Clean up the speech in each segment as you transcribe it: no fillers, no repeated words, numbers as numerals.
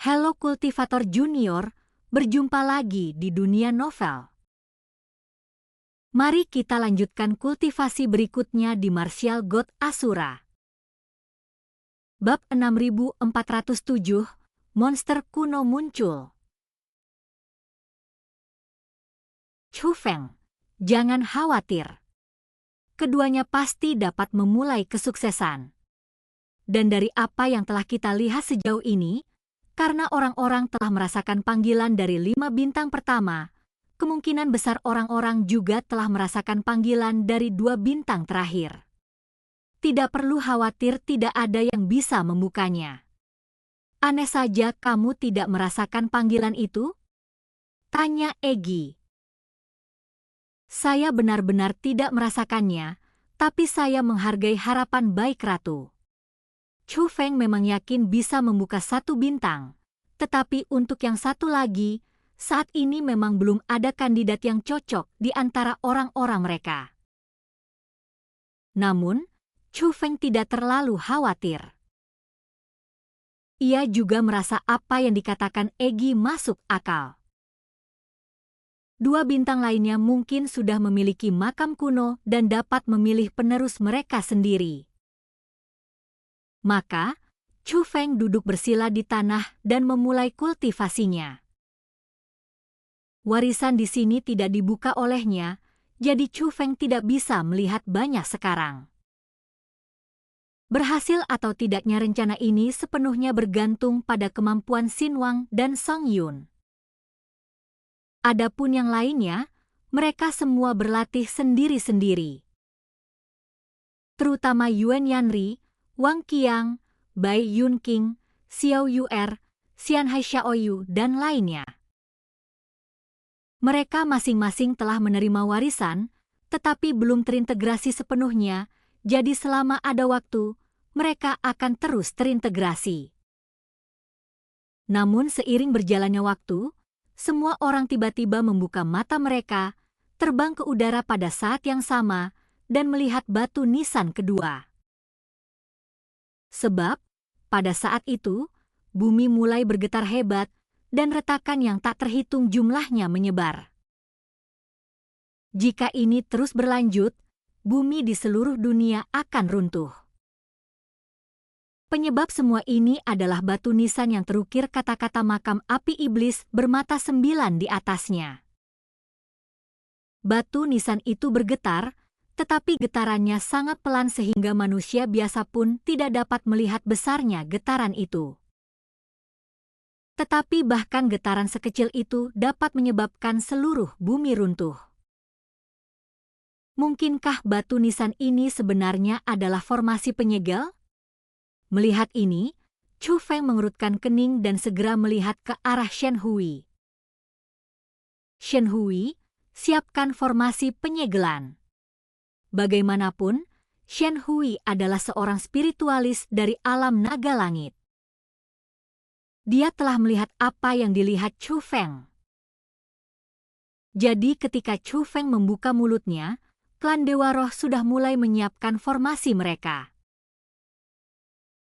Halo Kultivator Junior, berjumpa lagi di dunia novel. Mari kita lanjutkan kultivasi berikutnya di Martial God Asura. Bab 6407, Monster Kuno Muncul. Chu Feng, jangan khawatir. Keduanya pasti dapat memulai kesuksesan. Dan dari apa yang telah kita lihat sejauh ini, karena orang-orang telah merasakan panggilan dari 5 bintang pertama, kemungkinan besar orang-orang juga telah merasakan panggilan dari 2 bintang terakhir. Tidak perlu khawatir, tidak ada yang bisa membukanya. Aneh saja kamu tidak merasakan panggilan itu? Tanya Egi. Saya benar-benar tidak merasakannya, tapi saya menghargai harapan baik Ratu. Chu Feng memang yakin bisa membuka 1 bintang, tetapi untuk yang satu lagi, saat ini memang belum ada kandidat yang cocok di antara orang-orang mereka. Namun, Chu Feng tidak terlalu khawatir. Ia juga merasa apa yang dikatakan Egi masuk akal. 2 bintang lainnya mungkin sudah memiliki makam kuno dan dapat memilih penerus mereka sendiri. Maka, Chu Feng duduk bersila di tanah dan memulai kultivasinya. Warisan di sini tidak dibuka olehnya, jadi Chu Feng tidak bisa melihat banyak sekarang. Berhasil atau tidaknya rencana ini sepenuhnya bergantung pada kemampuan Xin Wang dan Song Yun. Adapun yang lainnya, mereka semua berlatih sendiri-sendiri. Terutama Yuan Yanri, Wang Qiang, Bai Yunqing, Xiao Yuer, Xian Hai Xiaoyu, dan lainnya. Mereka masing-masing telah menerima warisan, tetapi belum terintegrasi sepenuhnya, jadi selama ada waktu, mereka akan terus terintegrasi. Namun seiring berjalannya waktu, semua orang tiba-tiba membuka mata mereka, terbang ke udara pada saat yang sama, dan melihat batu nisan kedua. Sebab, pada saat itu, bumi mulai bergetar hebat, dan retakan yang tak terhitung jumlahnya menyebar. Jika ini terus berlanjut, bumi di seluruh dunia akan runtuh. Penyebab semua ini adalah batu nisan yang terukir kata-kata makam api iblis bermata 9 di atasnya. Batu nisan itu bergetar, tetapi getarannya sangat pelan sehingga manusia biasa pun tidak dapat melihat besarnya getaran itu. Tetapi bahkan getaran sekecil itu dapat menyebabkan seluruh bumi runtuh. Mungkinkah batu nisan ini sebenarnya adalah formasi penyegel? Melihat ini, Chu Feng mengerutkan kening dan segera melihat ke arah Shen Hui. Shen Hui, siapkan formasi penyegelan. Bagaimanapun, Shen Hui adalah seorang spiritualis dari alam naga langit. Dia telah melihat apa yang dilihat Chu Feng. Jadi ketika Chu Feng membuka mulutnya, klan Dewa Roh sudah mulai menyiapkan formasi mereka.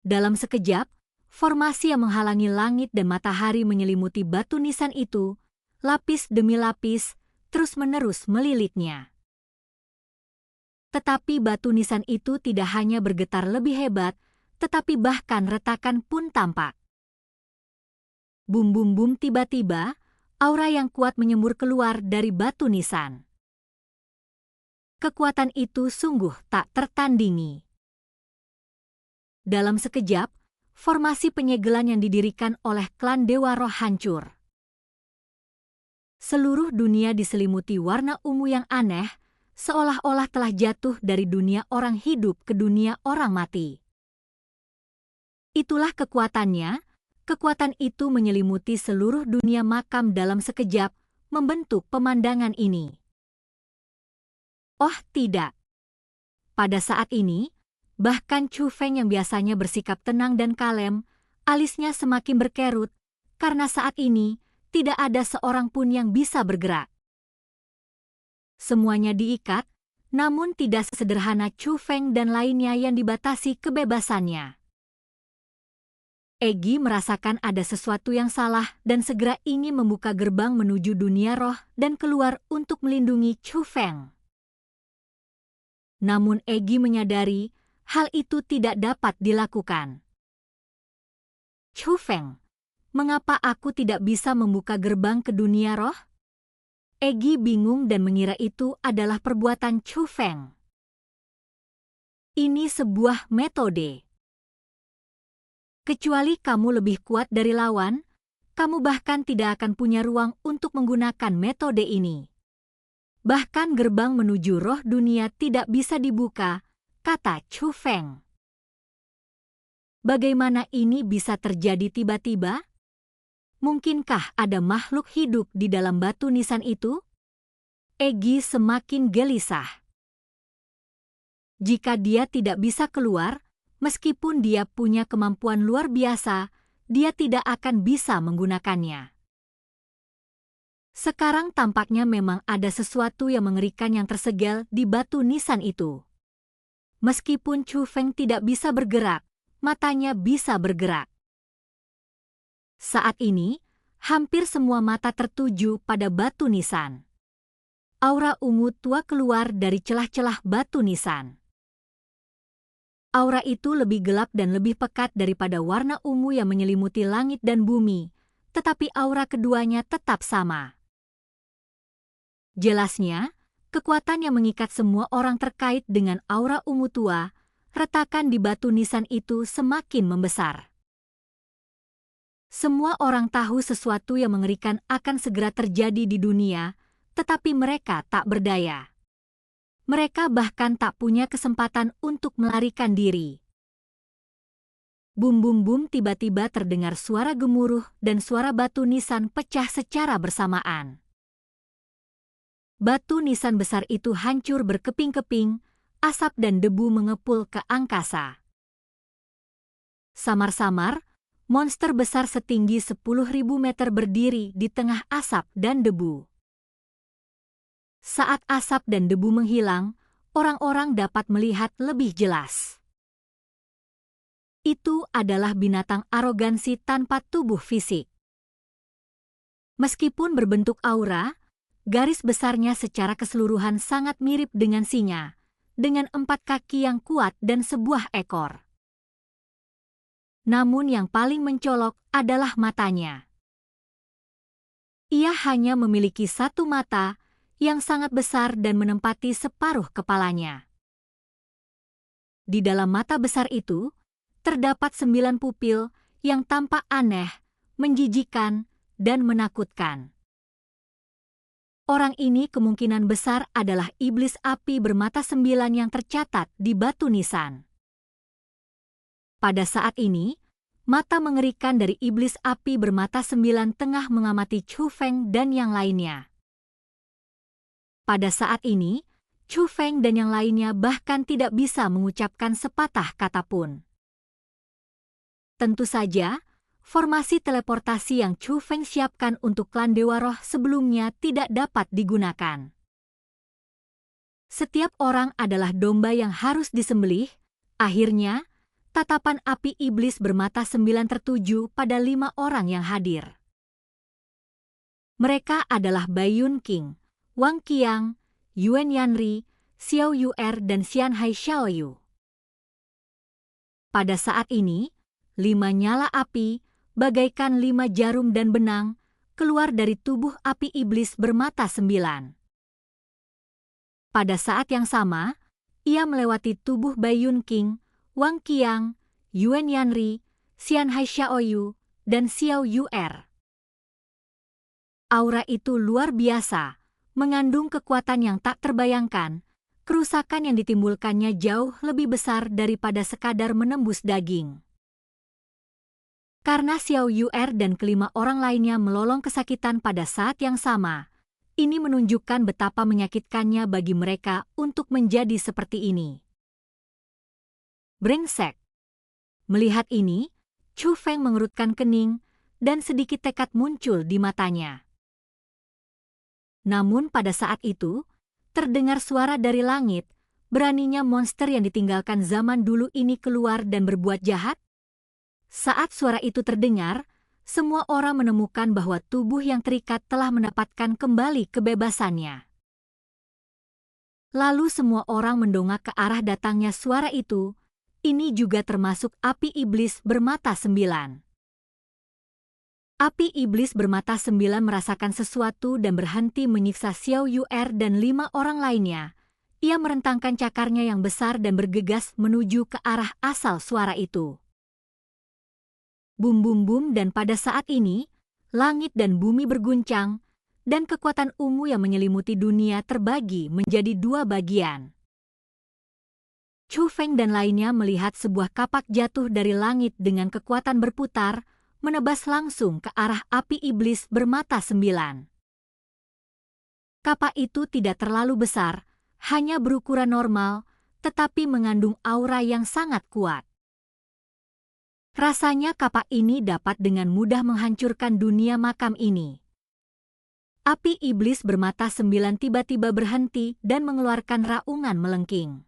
Dalam sekejap, formasi yang menghalangi langit dan matahari menyelimuti batu nisan itu, lapis demi lapis, terus-menerus melilitnya. Tetapi batu nisan itu tidak hanya bergetar lebih hebat, tetapi bahkan retakan pun tampak. Bum-bum-bum, tiba-tiba, aura yang kuat menyembur keluar dari batu nisan. Kekuatan itu sungguh tak tertandingi. Dalam sekejap, formasi penyegelan yang didirikan oleh klan Dewa Roh hancur. Seluruh dunia diselimuti warna ungu yang aneh, seolah-olah telah jatuh dari dunia orang hidup ke dunia orang mati. Itulah kekuatannya, kekuatan itu menyelimuti seluruh dunia makam dalam sekejap, membentuk pemandangan ini. Oh tidak! Pada saat ini, bahkan Chu Feng yang biasanya bersikap tenang dan kalem, alisnya semakin berkerut, karena saat ini tidak ada seorang pun yang bisa bergerak. Semuanya diikat, namun tidak sesederhana Chu Feng dan lainnya yang dibatasi kebebasannya. Egi merasakan ada sesuatu yang salah dan segera ingin membuka gerbang menuju dunia roh dan keluar untuk melindungi Chu Feng. Namun Egi menyadari hal itu tidak dapat dilakukan. Chu Feng, mengapa aku tidak bisa membuka gerbang ke dunia roh? Egi bingung dan mengira itu adalah perbuatan Chu Feng. Ini sebuah metode. Kecuali kamu lebih kuat dari lawan, kamu bahkan tidak akan punya ruang untuk menggunakan metode ini. Bahkan gerbang menuju roh dunia tidak bisa dibuka, kata Chu Feng. Bagaimana ini bisa terjadi tiba-tiba? Mungkinkah ada makhluk hidup di dalam batu nisan itu? Egi semakin gelisah. Jika dia tidak bisa keluar, meskipun dia punya kemampuan luar biasa, dia tidak akan bisa menggunakannya. Sekarang tampaknya memang ada sesuatu yang mengerikan yang tersegel di batu nisan itu. Meskipun Chu Feng tidak bisa bergerak, matanya bisa bergerak. Saat ini, hampir semua mata tertuju pada batu nisan. Aura ungu tua keluar dari celah-celah batu nisan. Aura itu lebih gelap dan lebih pekat daripada warna ungu yang menyelimuti langit dan bumi, tetapi aura keduanya tetap sama. Jelasnya, kekuatan yang mengikat semua orang terkait dengan aura ungu tua, retakan di batu nisan itu semakin membesar. Semua orang tahu sesuatu yang mengerikan akan segera terjadi di dunia, tetapi mereka tak berdaya. Mereka bahkan tak punya kesempatan untuk melarikan diri. Bum-bum-bum, tiba-tiba terdengar suara gemuruh dan suara batu nisan pecah secara bersamaan. Batu nisan besar itu hancur berkeping-keping, asap dan debu mengepul ke angkasa. Samar-samar, monster besar setinggi 10.000 meter berdiri di tengah asap dan debu. Saat asap dan debu menghilang, orang-orang dapat melihat lebih jelas. Itu adalah binatang arogansi tanpa tubuh fisik. Meskipun berbentuk aura, garis besarnya secara keseluruhan sangat mirip dengan singa, dengan 4 kaki yang kuat dan sebuah ekor. Namun yang paling mencolok adalah matanya. Ia hanya memiliki satu mata yang sangat besar dan menempati separuh kepalanya. Di dalam mata besar itu, terdapat 9 pupil yang tampak aneh, menjijikan, dan menakutkan. Orang ini kemungkinan besar adalah iblis api bermata 9 yang tercatat di batu nisan. Pada saat ini, mata mengerikan dari iblis api bermata 9 tengah mengamati Chu Feng dan yang lainnya. Pada saat ini, Chu Feng dan yang lainnya bahkan tidak bisa mengucapkan sepatah kata pun. Tentu saja, formasi teleportasi yang Chu Feng siapkan untuk klan Dewa Roh sebelumnya tidak dapat digunakan. Setiap orang adalah domba yang harus disembelih. Akhirnya, tatapan api iblis bermata 9 tertuju pada 5 orang yang hadir. Mereka adalah Baiyun King, Wang Qiang, Yuan Yanri, Xiao Yuer dan Xianhai Xiaoyu. Pada saat ini, 5 nyala api, bagaikan 5 jarum dan benang, keluar dari tubuh api iblis bermata 9. Pada saat yang sama, ia melewati tubuh Baiyun King, Wang Qiang, Yuan Yanri, Xianhai Xiaoyu, dan Xiao Yuer. Aura itu luar biasa, mengandung kekuatan yang tak terbayangkan. Kerusakan yang ditimbulkannya jauh lebih besar daripada sekadar menembus daging. Karena Xiao Yuer dan kelima orang lainnya melolong kesakitan pada saat yang sama, ini menunjukkan betapa menyakitkannya bagi mereka untuk menjadi seperti ini. Brengsek. Melihat ini, Chu Feng mengerutkan kening dan sedikit tekad muncul di matanya. Namun pada saat itu, terdengar suara dari langit, beraninya monster yang ditinggalkan zaman dulu ini keluar dan berbuat jahat? Saat suara itu terdengar, semua orang menemukan bahwa tubuh yang terikat telah mendapatkan kembali kebebasannya. Lalu semua orang mendongak ke arah datangnya suara itu. Ini juga termasuk api iblis bermata 9. Api iblis bermata 9 merasakan sesuatu dan berhenti menyiksa Xiao Yu'er dan 5 orang lainnya. Ia merentangkan cakarnya yang besar dan bergegas menuju ke arah asal suara itu. Bum bum bum, dan pada saat ini, langit dan bumi berguncang, dan kekuatan ungu yang menyelimuti dunia terbagi menjadi 2 bagian. Chu Feng dan lainnya melihat sebuah kapak jatuh dari langit dengan kekuatan berputar, menebas langsung ke arah api iblis bermata 9. Kapak itu tidak terlalu besar, hanya berukuran normal, tetapi mengandung aura yang sangat kuat. Rasanya kapak ini dapat dengan mudah menghancurkan dunia makam ini. Api iblis bermata 9 tiba-tiba berhenti dan mengeluarkan raungan melengking.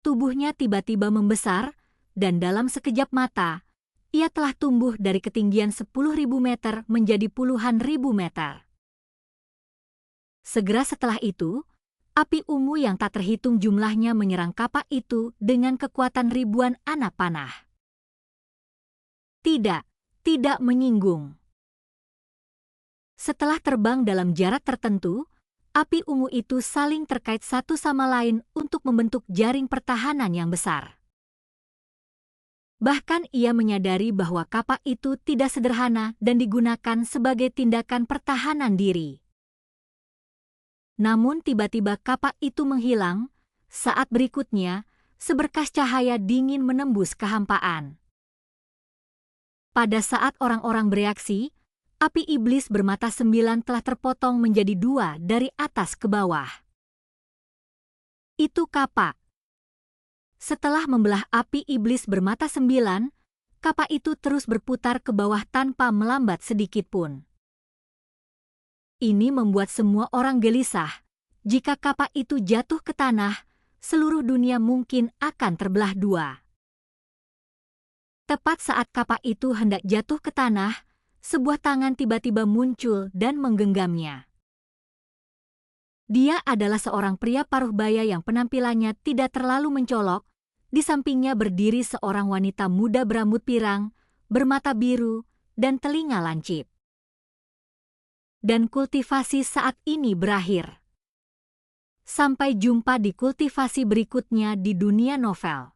Tubuhnya tiba-tiba membesar, dan dalam sekejap mata, ia telah tumbuh dari ketinggian 10.000 meter menjadi puluhan ribu meter. Segera setelah itu, api ungu yang tak terhitung jumlahnya menyerang kapak itu dengan kekuatan ribuan anak panah. Tidak menyinggung. Setelah terbang dalam jarak tertentu, api ungu itu saling terkait satu sama lain untuk membentuk jaring pertahanan yang besar. Bahkan ia menyadari bahwa kapak itu tidak sederhana dan digunakan sebagai tindakan pertahanan diri. Namun tiba-tiba kapak itu menghilang, saat berikutnya seberkas cahaya dingin menembus kehampaan. Pada saat orang-orang bereaksi, api iblis bermata 9 telah terpotong menjadi 2 dari atas ke bawah. Itu kapak. Setelah membelah api iblis bermata 9, kapak itu terus berputar ke bawah tanpa melambat sedikit pun. Ini membuat semua orang gelisah. Jika kapak itu jatuh ke tanah, seluruh dunia mungkin akan terbelah 2. Tepat saat kapak itu hendak jatuh ke tanah, sebuah tangan tiba-tiba muncul dan menggenggamnya. Dia adalah seorang pria paruh baya yang penampilannya tidak terlalu mencolok. Di sampingnya berdiri seorang wanita muda berambut pirang, bermata biru, dan telinga lancip. Dan kultivasi saat ini berakhir. Sampai jumpa di kultivasi berikutnya di dunia novel.